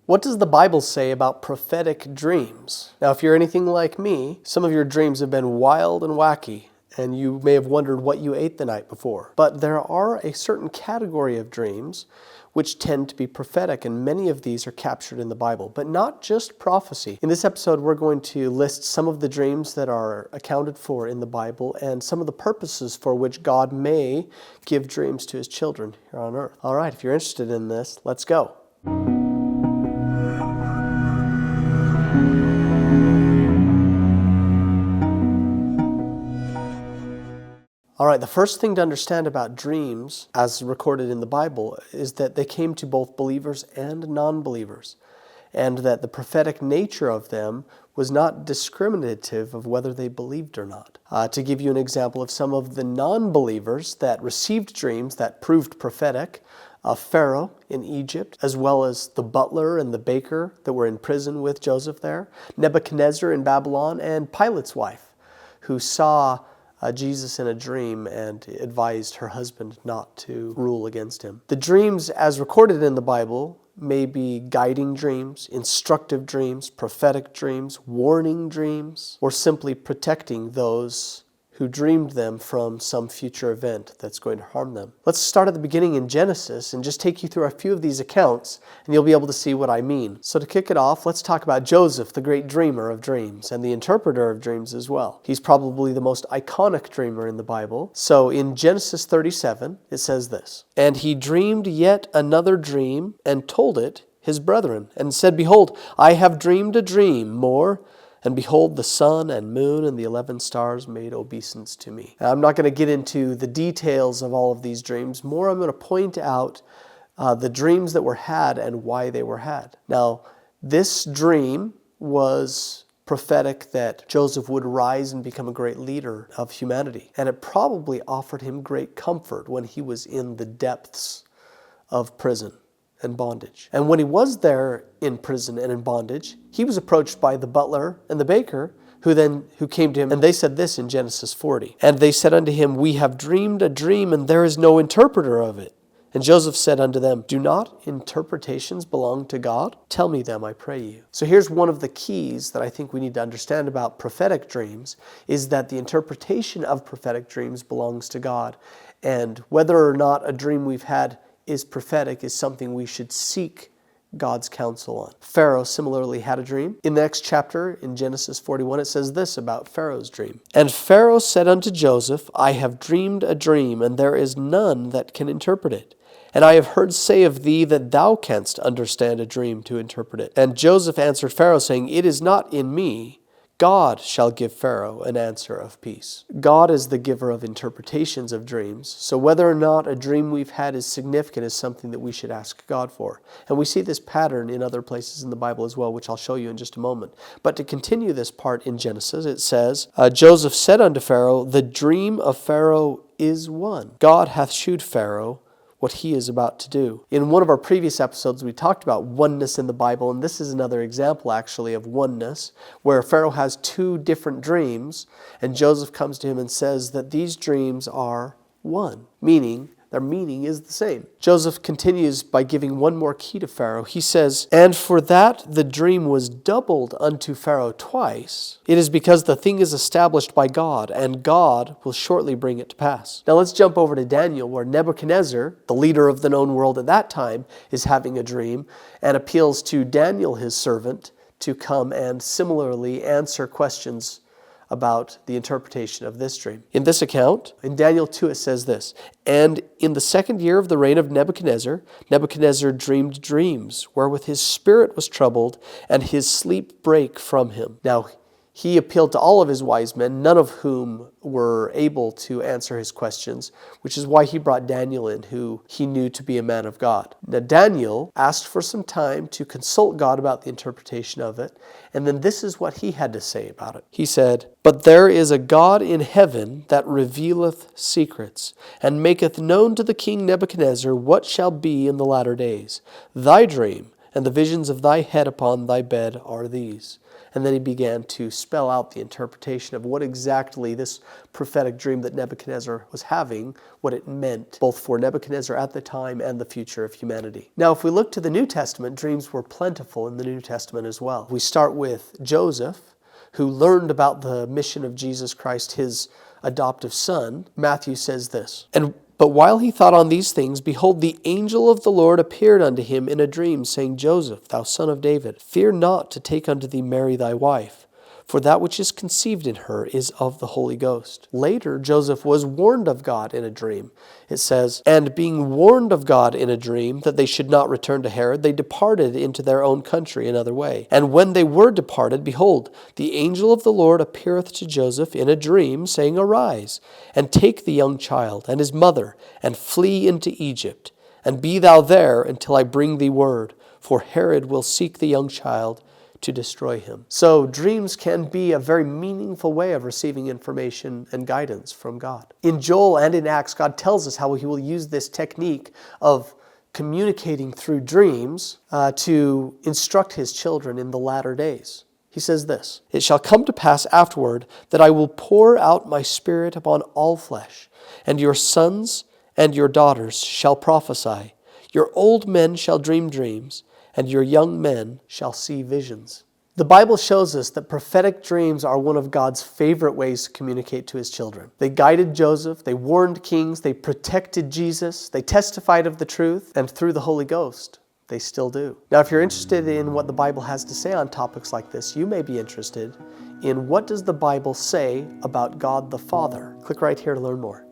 What does the Bible say about prophetic dreams? Now, if you're anything like me, some of your dreams have been wild and wacky, and you may have wondered what you ate the night before. But there are a certain category of dreams which tend to be prophetic, and many of these are captured in the Bible, but not just prophecy. In this episode, we're going to list some of the dreams that are accounted for in the Bible and some of the purposes for which God may give dreams to His children here on earth. All right, if you're interested in this, let's go. All right, the first thing to understand about dreams, as recorded in the Bible, is that they came to both believers and non-believers, and that the prophetic nature of them was not discriminative of whether they believed or not. To give you an example of some of the non-believers that received dreams that proved prophetic, Pharaoh in Egypt, as well as the butler and the baker that were in prison with Joseph there, Nebuchadnezzar in Babylon, and Pilate's wife, who saw Jesus in a dream and advised her husband not to rule against him. The dreams as recorded in the Bible may be guiding dreams, instructive dreams, prophetic dreams, warning dreams, or simply protecting those who dreamed them from some future event that's going to harm them. Let's start at the beginning in Genesis and just take you through a few of these accounts, and you'll be able to see what I mean. So to kick it off, let's talk about Joseph, the great dreamer of dreams, and the interpreter of dreams as well. He's probably the most iconic dreamer in the Bible. So in Genesis 37, it says this, "And he dreamed yet another dream, and told it his brethren, and said, Behold, I have dreamed a dream more, and behold, the sun and moon and the 11 stars made obeisance to me." Now, I'm not going to get into the details of all of these dreams. More, I'm going to point out the dreams that were had and why they were had. Now, this dream was prophetic that Joseph would rise and become a great leader of humanity. And it probably offered him great comfort when he was in the depths of prison and bondage. And when he was there in prison and in bondage, he was approached by the butler and the baker, who came to him, and they said this in Genesis 40. "And they said unto him, We have dreamed a dream, and there is no interpreter of it. And Joseph said unto them, Do not interpretations belong to God? Tell me them, I pray you." So here's one of the keys that I think we need to understand about prophetic dreams, is that the interpretation of prophetic dreams belongs to God. And whether or not a dream we've had is prophetic is something we should seek God's counsel on. Pharaoh similarly had a dream. In the next chapter, in Genesis 41, it says this about Pharaoh's dream. "And Pharaoh said unto Joseph, I have dreamed a dream, and there is none that can interpret it. And I have heard say of thee that thou canst understand a dream to interpret it. And Joseph answered Pharaoh, saying, It is not in me. God shall give Pharaoh an answer of peace." God is the giver of interpretations of dreams, so whether or not a dream we've had is significant is something that we should ask God for. And we see this pattern in other places in the Bible as well, which I'll show you in just a moment. But to continue this part in Genesis, it says, Joseph said unto Pharaoh, The dream of Pharaoh is one. God hath shewed Pharaoh what he is about to do. In one of our previous episodes, we talked about oneness in the Bible, and this is another example, actually, of oneness, where Pharaoh has two different dreams, and Joseph comes to him and says that these dreams are one, meaning their meaning is the same. Joseph continues by giving one more key to Pharaoh. He says, "And for that the dream was doubled unto Pharaoh twice, it is because the thing is established by God, and God will shortly bring it to pass." Now let's jump over to Daniel, where Nebuchadnezzar, the leader of the known world at that time, is having a dream and appeals to Daniel, his servant, to come and similarly answer questions about the interpretation of this dream. In this account, in Daniel 2, it says this, "And in the 2nd year of the reign of Nebuchadnezzar, Nebuchadnezzar dreamed dreams, wherewith his spirit was troubled, and his sleep brake from him." Now, he appealed to all of his wise men, none of whom were able to answer his questions, which is why he brought Daniel in, who he knew to be a man of God. Now, Daniel asked for some time to consult God about the interpretation of it, and then this is what he had to say about it. He said, "But there is a God in heaven that revealeth secrets, and maketh known to the king Nebuchadnezzar what shall be in the latter days. Thy dream and the visions of thy head upon thy bed are these. And then he began to spell out the interpretation of what exactly this prophetic dream that Nebuchadnezzar was having, what it meant, both for Nebuchadnezzar at the time and the future of humanity. Now, if we look to the New Testament, dreams were plentiful in the New Testament as well. We start with Joseph, who learned about the mission of Jesus Christ, his adoptive son. Matthew says this, But while he thought on these things, behold, the angel of the Lord appeared unto him in a dream, saying, Joseph, thou son of David, fear not to take unto thee Mary thy wife, for that which is conceived in her is of the Holy Ghost. Later, Joseph was warned of God in a dream. It says, And being warned of God in a dream that they should not return to Herod, they departed into their own country another way. And when they were departed, behold, the angel of the Lord appeareth to Joseph in a dream, saying, Arise, and take the young child and his mother, and flee into Egypt, and be thou there until I bring thee word, for Herod will seek the young child to destroy him. So dreams can be a very meaningful way of receiving information and guidance from God. In Joel and in Acts, God tells us how he will use this technique of communicating through dreams to instruct his children in the latter days. He says this, It shall come to pass afterward that I will pour out my spirit upon all flesh, and your sons and your daughters shall prophesy. Your old men shall dream dreams, and your young men shall see visions. The Bible shows us that prophetic dreams are one of God's favorite ways to communicate to his children. They guided Joseph, they warned kings, they protected Jesus, they testified of the truth, and through the Holy Ghost, they still do. Now, if you're interested in what the Bible has to say on topics like this, you may be interested in what does the Bible say about God the Father. Click right here to learn more.